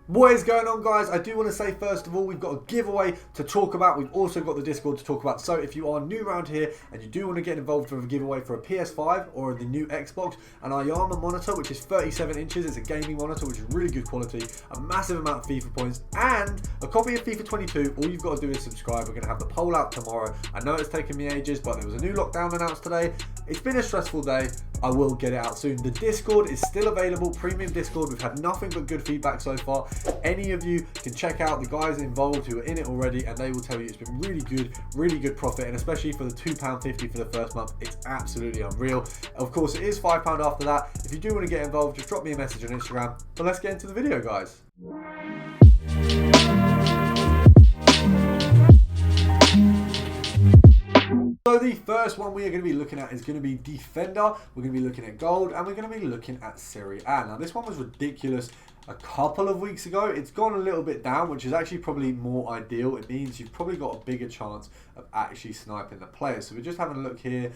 What is going on, guys? I do want to say first of all, we've got a giveaway to talk about. We've also got the Discord to talk about. So if you are new around here and you do want to get involved with a giveaway for a PS5 or the new Xbox, an Ayama monitor, which is 37 inches, it's a gaming monitor, which is really good quality, a massive amount of FIFA points, and a copy of FIFA 22, all you've got to do is subscribe. We're going to have the poll out tomorrow. I know it's taken me ages, but there was a new lockdown announced today. It's been a stressful day. I will get it out soon. The Discord is still available, premium Discord. We've had nothing but good feedback so far. Any of you can check out the guys involved who are in it already, and they will tell you it's been really good profit, and especially for the £2.50 for the first month, it's absolutely unreal. Of course, it is £5 after that. If you do want to get involved, just drop me a message on Instagram. But let's get into the video, guys. So the first one we are going to be looking at is going to be Defender. We're going to be looking at Gold, and we're going to be looking at Serie A. Now this one was ridiculous a couple of weeks ago. It's gone a little bit down, which is actually probably more ideal. It means you've probably got a bigger chance of actually sniping the players. So we're just having a look here.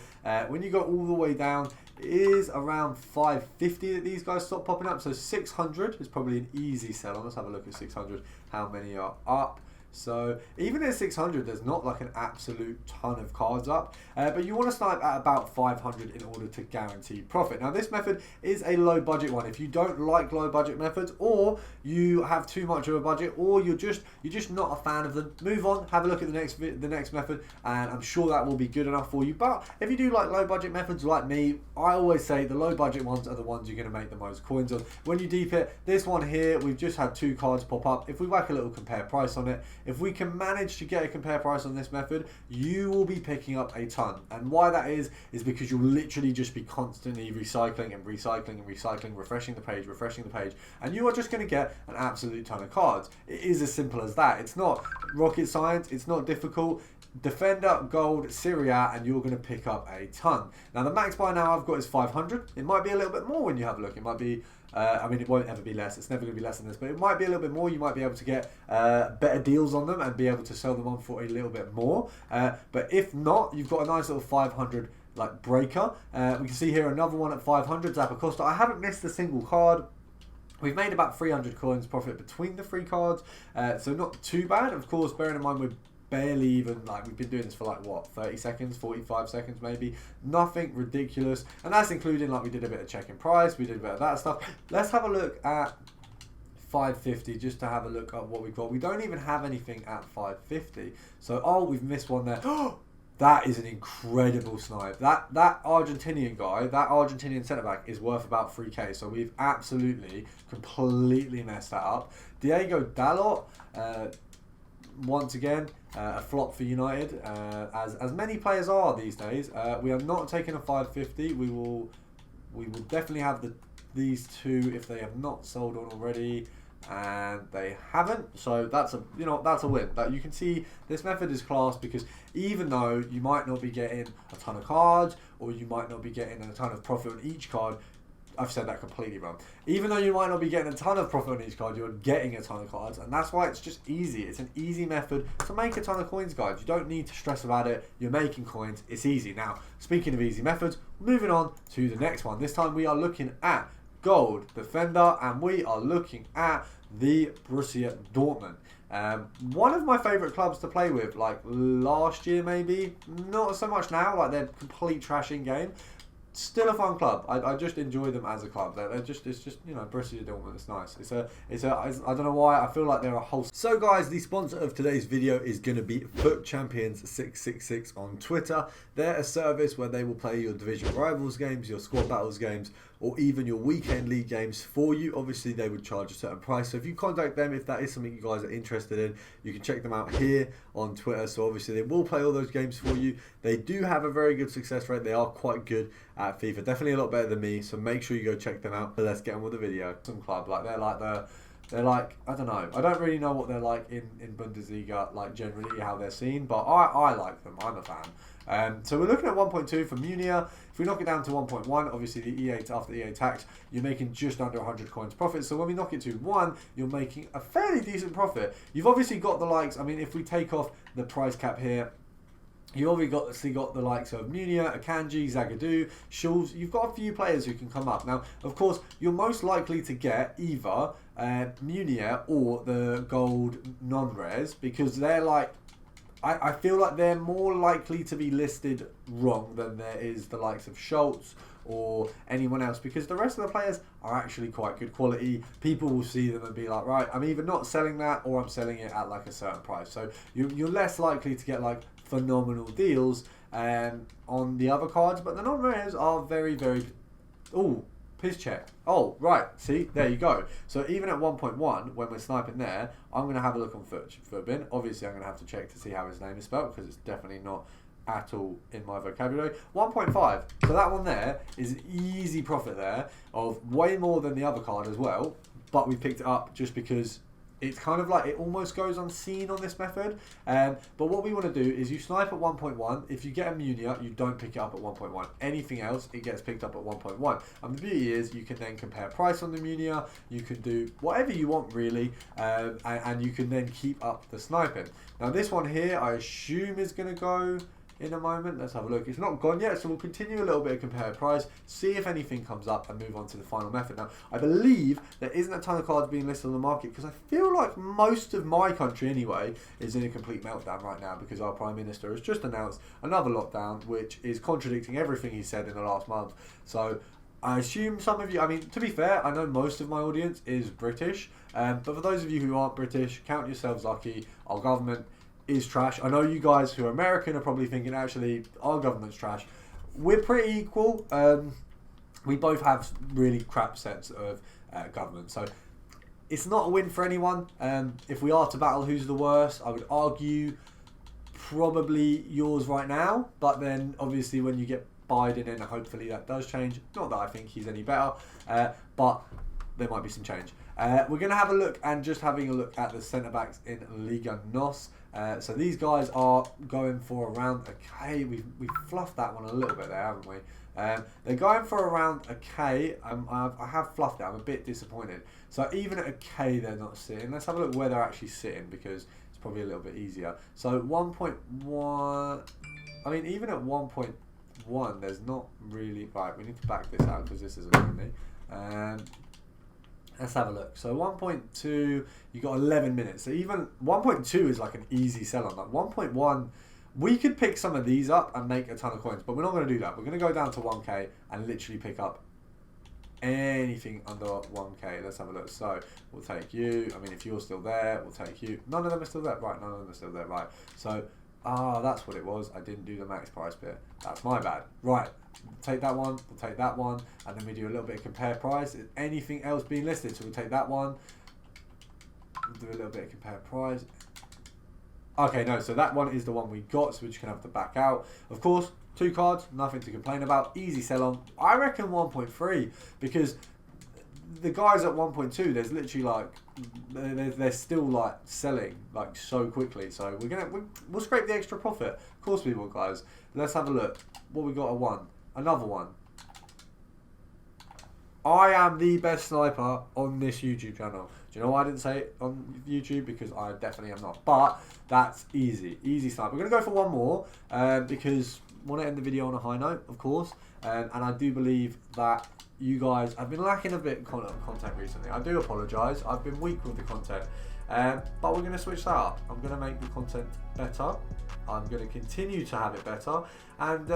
When you go all the way down, it is around 550 that these guys stop popping up. So 600 is probably an easy sell. Let's have a look at 600, how many are up. So even at 600, there's not like an absolute ton of cards up, but you want to snipe at about 500 in order to guarantee profit. Now this method is a low budget one. If you don't like low budget methods, or you have too much of a budget, or you're just not a fan of them, move on, have a look at the next method, and I'm sure that will be good enough for you. But if you do like low budget methods like me, I always say the low budget ones are the ones you're going to make the most coins on. When you deep it, this one here, we've just had 2 cards pop up. If we whack a little compare price on it, if we can manage to get a compare price on this method, you will be picking up a ton. And why that is because you'll literally just be constantly recycling and recycling and recycling, refreshing the page, and you are just going to get an absolute ton of cards. It is as simple as that. It's not rocket science, it's not difficult. Defender, Gold, Serie A, and you're going to pick up a ton. Now the max buy now I've got is 500. It might be a little bit more when you have a look. It might be, I mean, it won't ever be less. It's never going to be less than this, but it might be a little bit more. You might be able to get better deals on them and be able to sell them on for a little bit more. But if not, you've got a nice little 500 like breaker. We can see here another one at 500, Zappacosta. I haven't missed a single card. We've made about 300 coins profit between the 3 cards, so not too bad. Of course, bearing in mind we're barely even, like, we've been doing this for like what, 30 seconds, 45 seconds maybe, nothing ridiculous, and that's including, like, we did a bit of checking price, we did a bit of that stuff. Let's have a look at 550 just to have a look at what we've got. We don't even have anything at 550, so oh, we've missed one there. That is an incredible snipe. That Argentinian guy, that Argentinian centre back is worth about 3k. So we've absolutely, completely messed that up. Diego Dalot, once again, a flop for United, as many players are these days. We are not taking a 550. We will definitely have these 2 if they have not sold on already. And they haven't, so that's a win. That you can see this method is class, because even though you might not be getting a ton of cards, or you might not be getting a ton of profit on each card, I've said that completely wrong. Even though you might not be getting a ton of profit on each card, you're getting a ton of cards, and that's why it's just easy. It's an easy method to make a ton of coins, guys. You don't need to stress about it. You're making coins. It's easy. Now, speaking of easy methods, moving on to the next one. This time we are looking at Gold, Defender, and we are looking at the Borussia Dortmund. One of my favourite clubs to play with, like last year maybe, not so much now, like they're complete trash in game. Still a fun club. I just enjoy them as a club. It's just you know, Borussia Dortmund. It's nice. I don't know why, I feel like they're a whole. So guys, the sponsor of today's video is going to be Foot Champions 666 on Twitter. They're a service where they will play your division rivals games, your squad battles games, or even your weekend league games for you. Obviously, they would charge a certain price. So if you contact them, if that is something you guys are interested in, you can check them out here on Twitter. So obviously, they will play all those games for you. They do have a very good success rate. They are quite good at FIFA. Definitely a lot better than me. So make sure you go check them out. But let's get on with the video. Some club, like they're like, I don't know. I don't really know what they're like in Bundesliga, like generally how they're seen, but I like them. I'm a fan. So we're looking at 1.2 for Munia. If we knock it down to 1.1, obviously the EA after the EA tax, you're making just under 100 coins profit. So when we knock it to 1, you're making a fairly decent profit. You've obviously got the likes. I mean, if we take off the price cap here, you've obviously got the likes of Munia, Akanji, Zagadou, Schulz. You've got a few players who can come up. Now, of course, you're most likely to get either Munir or the gold non-rares, because they're like, I feel like they're more likely to be listed wrong than there is the likes of Schultz or anyone else, because the rest of the players are actually quite good quality. People will see them and be like, right, I'm either not selling that or I'm selling it at like a certain price. So you're less likely to get like phenomenal deals on the other cards, but the non-rares are very, very... Oh, piss check. Oh, right. See, there you go. So even at 1.1, when we're sniping there, I'm going to have a look on Footbin. Obviously, I'm going to have to check to see how his name is spelled, because it's definitely not at all in my vocabulary. 1.5. So that one there is an easy profit there of way more than the other card as well. But we picked it up just because it's kind of like, it almost goes unseen on this method. But what we want to do is you snipe at 1.1. If you get a Munir, you don't pick it up at 1.1. Anything else, it gets picked up at 1.1. And the beauty is you can then compare price on the Munir. You can do whatever you want really. And you can then keep up the sniping. Now this one here, I assume is going to go in a moment. Let's have a look. It's not gone yet, so we'll continue a little bit of compare price, see if anything comes up, and move on to the final method. Now, I believe there isn't a ton of cards being listed on the market, because I feel like most of my country anyway is in a complete meltdown right now, because our Prime Minister has just announced another lockdown, which is contradicting everything he said in the last month. So I assume some of you, I mean, to be fair, I know most of my audience is British, but for those of you who aren't British, count yourselves lucky. Our government is trash. I know you guys who are American are probably thinking, actually, our government's trash. We're pretty equal. We both have really crap sets of government. So it's not a win for anyone. If we are to battle who's the worst, I would argue probably yours right now. But then obviously when you get Biden in, hopefully that does change. Not that I think he's any better, but there might be some change. We're going to have a look, and just having a look at the centre-backs in Ligue NOS. So these guys are going for around a K. We've fluffed that one a little bit there, haven't we? They're going for around a K. I have fluffed it. I'm a bit disappointed. So even at a K, they're not sitting. Let's have a look where they're actually sitting, because it's probably a little bit easier. So 1.1... I mean, even at 1.1, there's not really... Right, we need to back this out, because this isn't for me. Let's have a look. So 1.2, you got 11 minutes. So even 1.2 is like an easy sell on. Like 1.1, we could pick some of these up and make a ton of coins, but we're not going to do that. We're going to go down to 1K and literally pick up anything under 1K. Let's have a look. So we'll take you. I mean, if you're still there, we'll take you. None of them are still there. Right, none of them are still there. Right. So, that's what it was. I didn't do the max price bit. That's my bad. Right. Take that one, we'll take that one, and then we do a little bit of compare price. Is anything else being listed? So we'll take that one, we'll do a little bit of compare price. Okay, no, so that one is the one we got, so we're just going to have to back out. Of course, 2 cards, nothing to complain about, easy sell on. I reckon 1.3, because the guys at 1.2, there's literally like, they're still like selling like so quickly. So we'll scrape the extra profit. Of course we will, guys. Let's have a look. What we got at 1. Another one. I am the best sniper on this YouTube channel. Do you know why I didn't say it on YouTube? Because I definitely am not. But that's easy. Easy sniper. We're going to go for one more because I want to end the video on a high note, of course. And I do believe that you guys have been lacking a bit of content recently. I do apologise. I've been weak with the content. But we're going to switch that up. I'm going to make the content better. I'm going to continue to have it better. And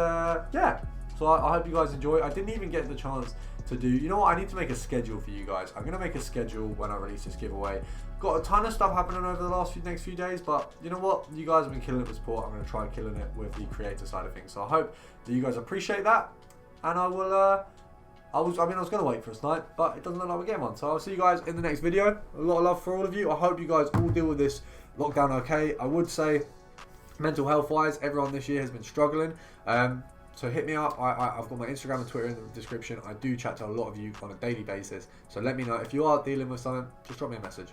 yeah, so I hope you guys enjoy. I didn't even get the chance to do, you know what, I need to make a schedule for you guys. I'm going to make a schedule when I release this giveaway. Got a ton of stuff happening over the next few days, but you know what, you guys have been killing it with support. I'm going to try killing it with the creator side of things. So I hope that you guys appreciate that. And I will, I was going to wait for a snipe, but it doesn't look like we're getting one. So I'll see you guys in the next video. A lot of love for all of you. I hope you guys all deal with this lockdown okay. I would say, mental health wise, everyone this year has been struggling. So hit me up. I've got my Instagram and Twitter in the description. I do chat to a lot of you on a daily basis. So let me know if you are dealing with something. Just drop me a message.